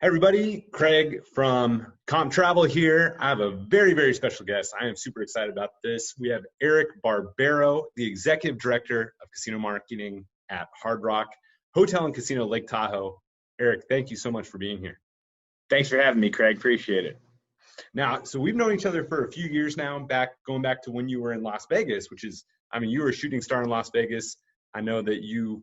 Hey everybody, Craig from Comp Travel here. I have a very, very special guest. I am super excited about this. We have Eric Barbaro, the Executive Director of Casino Marketing at Hard Rock Hotel and Casino Lake Tahoe. Eric, thank you so much for being here. Thanks for having me, Craig. Appreciate it. Now, so we've known each other for a few years now, going back to when you were in Las Vegas, you were a shooting star in Las Vegas. I know that you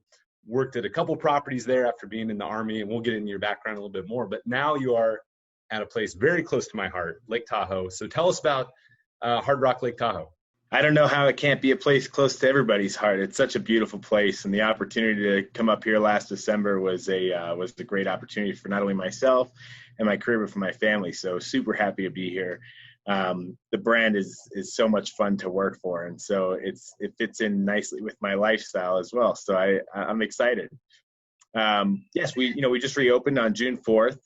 worked at a couple properties there after being in the Army, and we'll get into your background a little bit more. But now you are at a place very close to my heart, Lake Tahoe. So tell us about Hard Rock Lake Tahoe. I don't know how it can't be a place close to everybody's heart. It's such a beautiful place, and the opportunity to come up here last December was a great opportunity for not only myself and my career, but for my family. So super happy to be here. The brand is so much fun to work for, and so it fits in nicely with my lifestyle as well. So I'm excited. Yes, we just reopened on June 4th,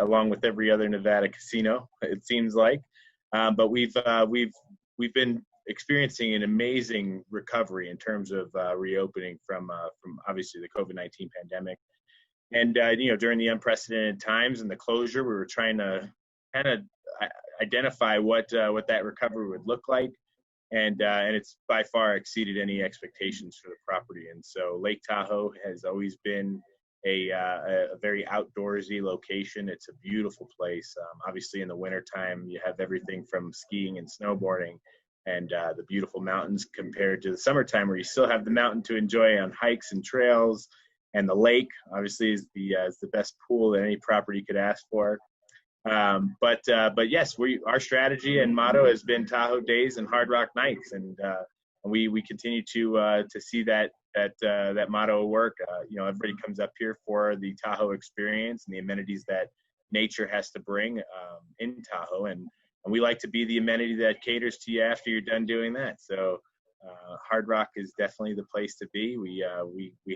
along with every other Nevada casino, it seems like. But we've been experiencing an amazing recovery in terms of reopening from obviously the COVID-19 pandemic, and during the unprecedented times and the closure, we were trying to kind of identify what that recovery would look like, and it's by far exceeded any expectations for the property. And so Lake Tahoe has always been a very outdoorsy location. It's a beautiful place. Obviously in the wintertime, you have everything from skiing and snowboarding and the beautiful mountains compared to the summertime, where you still have the mountain to enjoy on hikes and trails, and the lake obviously is the best pool that any property could ask for. But yes, our strategy and motto has been Tahoe Days and Hard Rock Nights, and we continue to see that motto work. Everybody comes up here for the Tahoe experience and the amenities that nature has to bring in Tahoe, and we like to be the amenity that caters to you after you're done doing that. So Hard Rock is definitely the place to be. We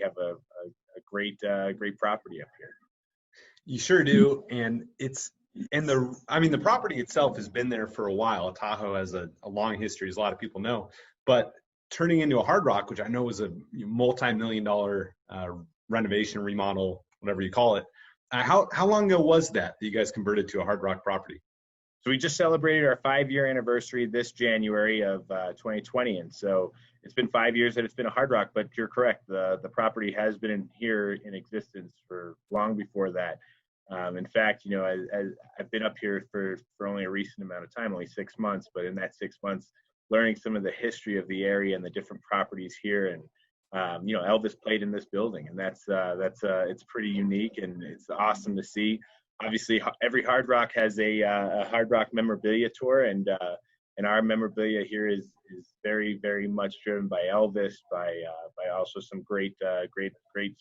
have a great property up here. You sure do, and the property itself has been there for a while. Tahoe has a long history, as a lot of people know, but turning into a Hard Rock, which I know was a multi-million-dollar renovation, remodel, whatever you call it. How long ago was that you guys converted to a Hard Rock property? So we just celebrated our 5-year anniversary this January of 2020, and so it's been 5 years that it's been a Hard Rock. But you're correct, the property has been here in existence for long before that. In fact, I've been up here for only a recent amount of time, only 6 months, but in that 6 months, learning some of the history of the area and the different properties here. And, Elvis played in this building, and it's pretty unique, and it's awesome to see. Obviously, every Hard Rock has a Hard Rock memorabilia tour, and our memorabilia here is very, very much driven by Elvis, by also some great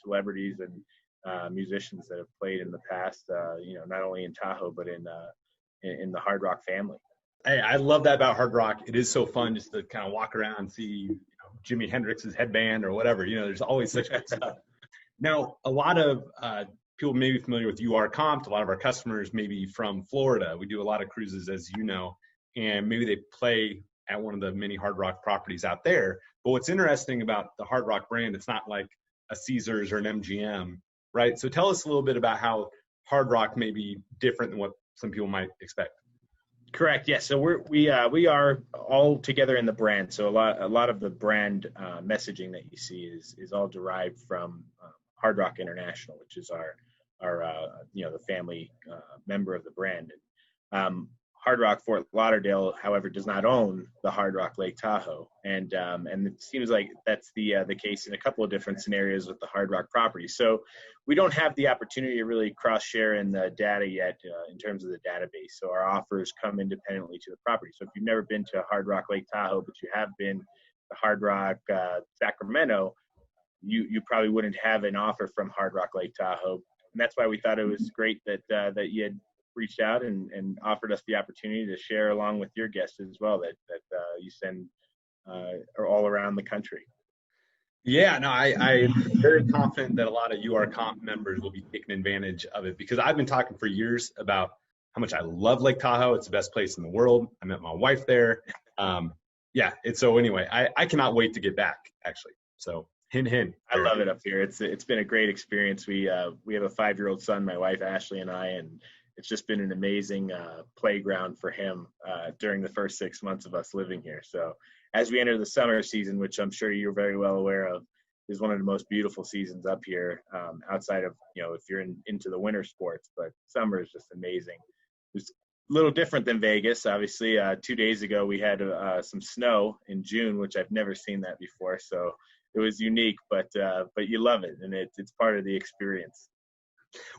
celebrities and musicians that have played in the past, not only in Tahoe, but in the Hard Rock family. Hey, I love that about Hard Rock. It is so fun just to kind of walk around and see Jimi Hendrix's headband or whatever. There's always such good stuff. Now, a lot of people may be familiar with URComped. A lot of our customers may be from Florida. We do a lot of cruises, as you know, and maybe they play at one of the many Hard Rock properties out there. But what's interesting about the Hard Rock brand, it's not like a Caesars or an MGM, right? So tell us a little bit about how Hard Rock may be different than what some people might expect. Correct. Yes. So we are all together in the brand. So a lot of the brand messaging that you see is all derived from Hard Rock International, which is our the family member of the brand. Hard Rock Fort Lauderdale, however, does not own the Hard Rock Lake Tahoe, and it seems like that's the case in a couple of different scenarios with the Hard Rock property. So we don't have the opportunity to really cross-share in the data yet in terms of the database. So our offers come independently to the property. So if you've never been to Hard Rock Lake Tahoe, but you have been to Hard Rock Sacramento, you probably wouldn't have an offer from Hard Rock Lake Tahoe, and that's why we thought it was great that you had reached out and offered us the opportunity to share along with your guests as well that you send all around the country. Yeah, no, I'm very confident that a lot of URCompt members will be taking advantage of it, because I've been talking for years about how much I love Lake Tahoe. It's the best place in the world. I met my wife there. So anyway, I cannot wait to get back, actually. So Hint, hint. I love it up here. It's been a great experience. We have a 5-year-old son, my wife Ashley and I, and it's just been an amazing playground for him during the first 6 months of us living here. So as we enter the summer season, which I'm sure you're very well aware of, is one of the most beautiful seasons up here, outside of, if you're into the winter sports, but summer is just amazing. It's a little different than Vegas. Obviously, 2 days ago, we had some snow in June, which I've never seen that before. So it was unique, but you love it, and it's part of the experience.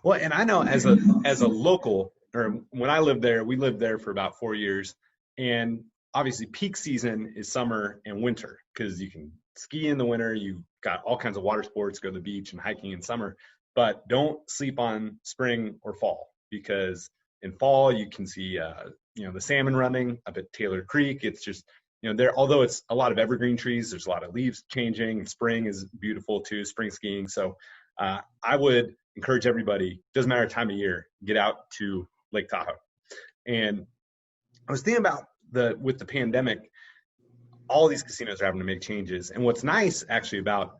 Well, and I know as a local, or when I lived there, we lived there for about 4 years, and obviously peak season is summer and winter because you can ski in the winter, you've got all kinds of water sports, go to the beach and hiking in summer, but don't sleep on spring or fall, because in fall you can see the salmon running up at Taylor Creek. It's just there, although it's a lot of evergreen trees, there's a lot of leaves changing, and spring is beautiful too, spring skiing. So I would encourage everybody, doesn't matter time of year, get out to Lake Tahoe. And I was thinking about with the pandemic, all these casinos are having to make changes. And what's nice actually about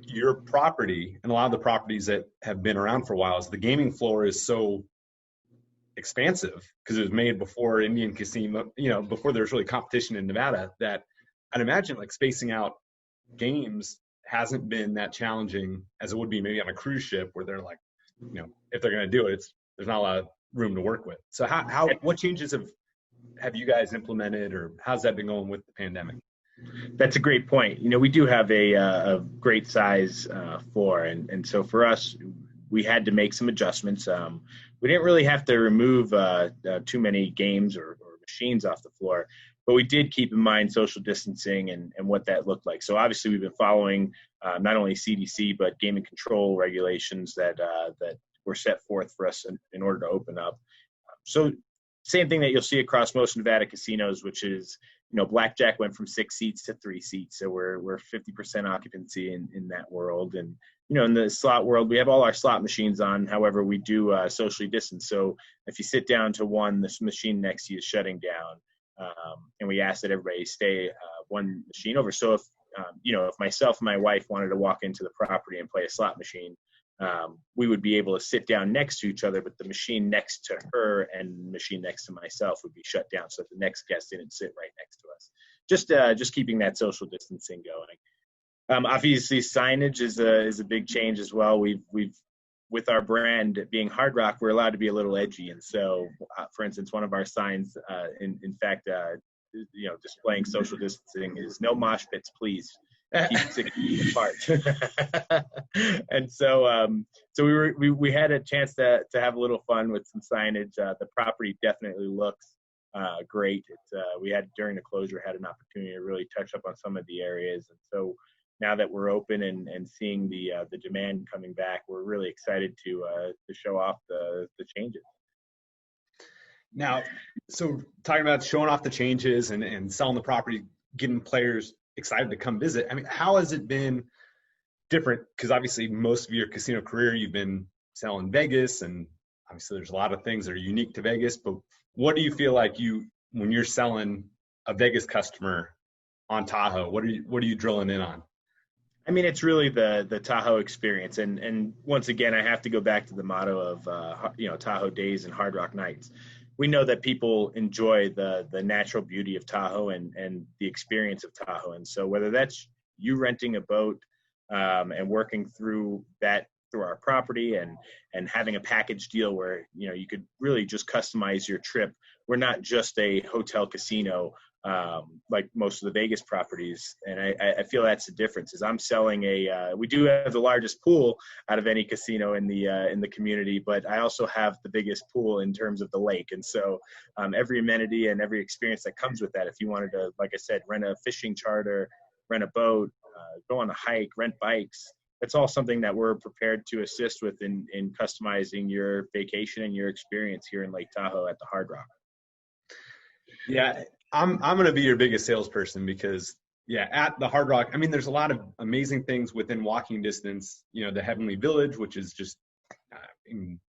your property and a lot of the properties that have been around for a while is the gaming floor is so expansive because it was made before Indian Casino, before there was really competition in Nevada, that I'd imagine like spacing out games hasn't been that challenging as it would be maybe on a cruise ship where they're like, if they're going to do it, there's not a lot of room to work with. So what changes have you guys implemented, or how's that been going with the pandemic? That's a great point. We do have a great size floor, and so for us, we had to make some adjustments. We didn't really have to remove too many games or machines off the floor, but we did keep in mind social distancing and what that looked like. So obviously we've been following not only CDC, but gaming control regulations that were set forth for us in order to open up. So same thing that you'll see across most Nevada casinos, which is, blackjack went from 6 seats to 3 seats. So we're 50% occupancy in that world. And, in the slot world, we have all our slot machines on. However, we do socially distance. So if you sit down to one, this machine next to you is shutting down. And we ask that everybody stay one machine over. So if myself and my wife wanted to walk into the property and play a slot machine, we would be able to sit down next to each other, but the machine next to her and the machine next to myself would be shut down so that the next guest didn't sit right next to us. Just keeping that social distancing going. Obviously, signage is a big change as well. We've with our brand being Hard Rock, we're allowed to be a little edgy, and so, for instance, one of our signs, in fact, displaying social distancing is "No mosh pits, please. Keep 6 feet apart." And so we had a chance to have a little fun with some signage. The property definitely looks great. We had, during the closure, had an opportunity to really touch up on some of the areas, and so now that we're open and seeing the demand coming back, we're really excited to show off the changes. Now, so talking about showing off the changes and selling the property, getting players excited to come visit. I mean, how has it been different? Because obviously most of your casino career, you've been selling Vegas, and obviously there's a lot of things that are unique to Vegas, but what do you feel like when you're selling a Vegas customer on Tahoe, what are you drilling in on? I mean, it's really the Tahoe experience. And once again, I have to go back to the motto of, Tahoe days and Hard Rock nights. We know that people enjoy the natural beauty of Tahoe and the experience of Tahoe. And so whether that's you renting a boat and working through our property and having a package deal where, you could really just customize your trip. We're not just a hotel casino like most of the Vegas properties. And I feel that's the difference is I'm selling we do have the largest pool out of any casino in the community, but I also have the biggest pool in terms of the lake. And so every amenity and every experience that comes with that, if you wanted to, like I said, rent a fishing charter, rent a boat, go on a hike, rent bikes, that's all something that we're prepared to assist with in customizing your vacation and your experience here in Lake Tahoe at the Hard Rock. Yeah, I'm going to be your biggest salesperson because, at the Hard Rock, I mean, there's a lot of amazing things within walking distance. The Heavenly Village, which is just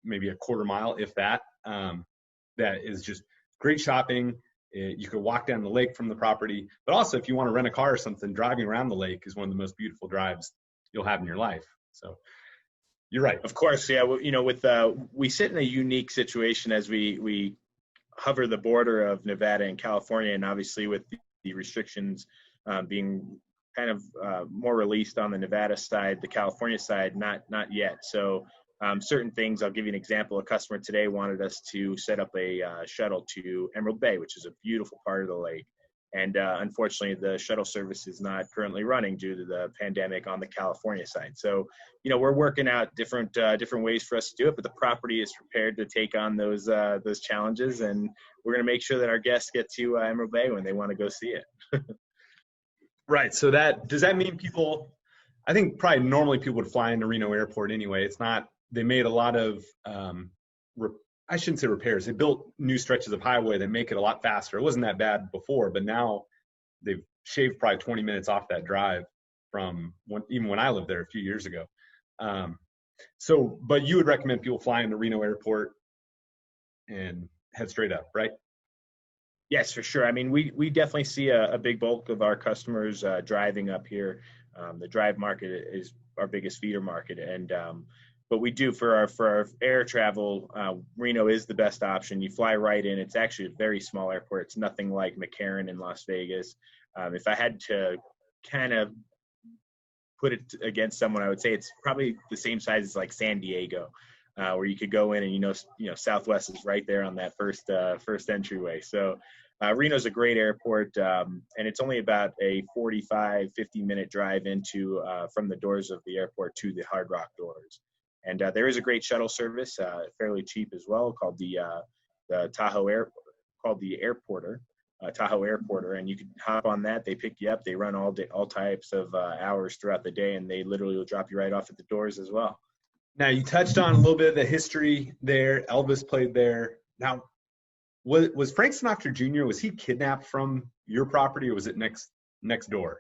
maybe a quarter mile, if that, that is just great shopping, You could walk down the lake from the property, but also if you want to rent a car or something, driving around the lake is one of the most beautiful drives you'll have in your life. So you're right. Of course, yeah. Well, we sit in a unique situation as we hover the border of Nevada and California, and obviously with the restrictions being kind of more released on the Nevada side, the California side, not yet. So certain things, I'll give you an example. A customer today wanted us to set up a shuttle to Emerald Bay, which is a beautiful part of the lake. And unfortunately, the shuttle service is not currently running due to the pandemic on the California side. So, we're working out different ways for us to do it, but the property is prepared to take on those challenges, and we're going to make sure that our guests get to Emerald Bay when they want to go see it. Right. So does that mean people? I think probably normally people would fly into Reno Airport anyway. It's not. They made a lot of I shouldn't say repairs. They built new stretches of highway that make it a lot faster. It wasn't that bad before, but now they've shaved probably 20 minutes off that drive from even when I lived there a few years ago. But you would recommend people fly into Reno Airport and head straight up, right? Yes, for sure. I mean, we definitely see a big bulk of our customers driving up here. The drive market is our biggest feeder market, and but we do for our air travel. Reno is the best option. You fly right in. It's actually a very small airport. It's nothing like McCarran in Las Vegas. If I had to kind of put it against someone, I would say it's probably the same size as like San Diego, where you could go in and Southwest is right there on that first entryway. So Reno's a great airport, and it's only about a 45-50 minute drive from the doors of the airport to the Hard Rock doors. And there is a great shuttle service, fairly cheap as well, called the Tahoe Airporter, Tahoe Airporter, and you can hop on that. They pick you up. They run all types of hours throughout the day, and they literally will drop you right off at the doors as well. Now, you touched on a little bit of the history there. Elvis played there. Now, was Frank Sinatra Jr., was he kidnapped from your property, or was it next door?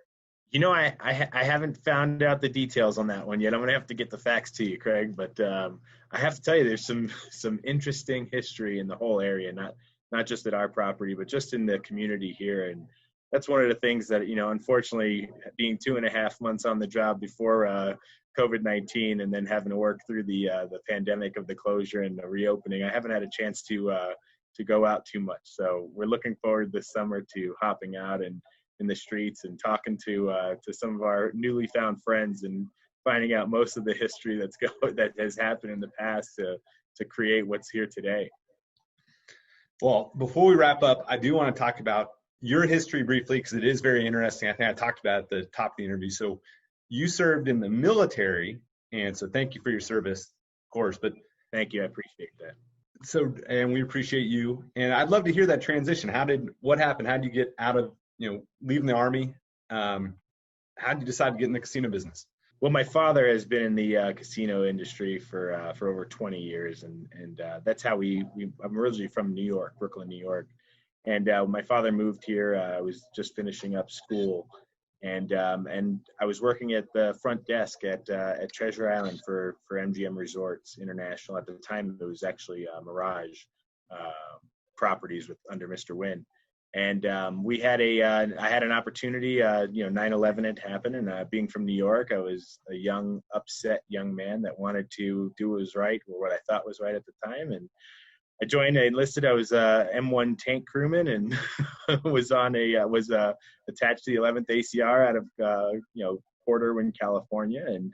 I haven't found out the details on that one yet. I'm going to have to get the facts to you, Craig. But I have to tell you, there's some interesting history in the whole area, not just at our property, but just in the community here. And that's one of the things that, unfortunately, being 2.5 months on the job before COVID-19 and then having to work through the pandemic of the closure and the reopening, I haven't had a chance to go out too much. So we're looking forward this summer to hopping out and in the streets and talking to some of our newly found friends and finding out most of the history that has happened in the past to create what's here today. Well, before we wrap up, I do want to talk about your history briefly because it is very interesting. I think I talked about it at the top of the interview. So you served in the military, and so thank you for your service, of course. But thank you, I appreciate that. So, and we appreciate you. And I'd love to hear that transition. What happened? How did you get out of leaving the Army? How did you decide to get in the casino business? Well, my father has been in the casino industry for over 20 years, and that's how I'm originally from New York, Brooklyn, New York, and my father moved here. I was just finishing up school, and I was working at the front desk at Treasure Island for MGM Resorts International. At the time, it was actually Mirage Properties under Mr. Wynn. And I had an opportunity, 9/11 had happened, and being from New York, I was a young, upset young man that wanted to do what was right, or what I thought was right at the time. And I enlisted. I was a M1 tank crewman, and was attached to the 11th ACR out of Porter, California, and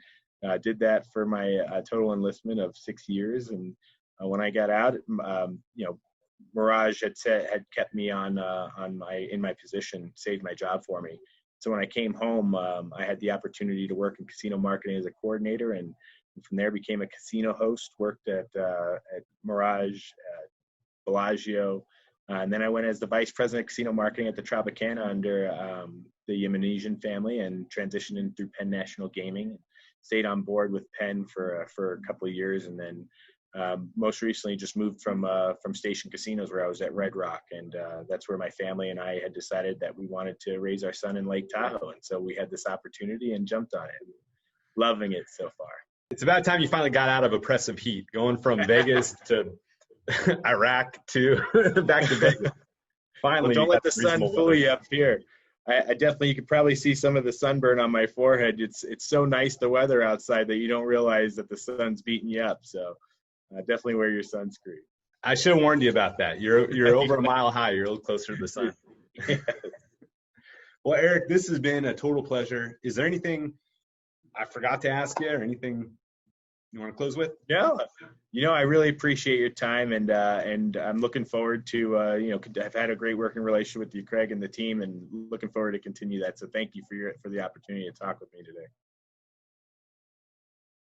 did that for my total enlistment of 6 years. And when I got out, Mirage had kept me in my position, saved my job for me. So when I came home, I had the opportunity to work in casino marketing as a coordinator, and from there became a casino host. Worked at Mirage, Bellagio, and then I went as the vice president of casino marketing at the Tropicana under the Yemenesian family, and transitioned in through Penn National Gaming. Stayed on board with Penn for a couple of years, and then most recently just moved from Station Casinos, where I was at Red Rock, and that's where my family and I had decided that we wanted to raise our son in Lake Tahoe, and so we had this opportunity and jumped on it. Loving it so far. It's about time you finally got out of oppressive heat, going from Vegas to Iraq to back to Vegas. Finally, Well, don't you let got the some sun reasonable fool weather. you up here. I definitely, you could probably see some of the sunburn on my forehead. It's so nice, the weather outside, that you don't realize that the sun's beating you up. So definitely wear your sunscreen. I should have warned you about that. You're over a mile high. You're a little closer to the sun. Well, Eric, this has been a total pleasure. Is there anything I forgot to ask you, or anything you want to close with? No, I really appreciate your time, and I'm looking forward to I've had a great working relationship with you, Craig, and the team, and looking forward to continue that. So thank you for the opportunity to talk with me today.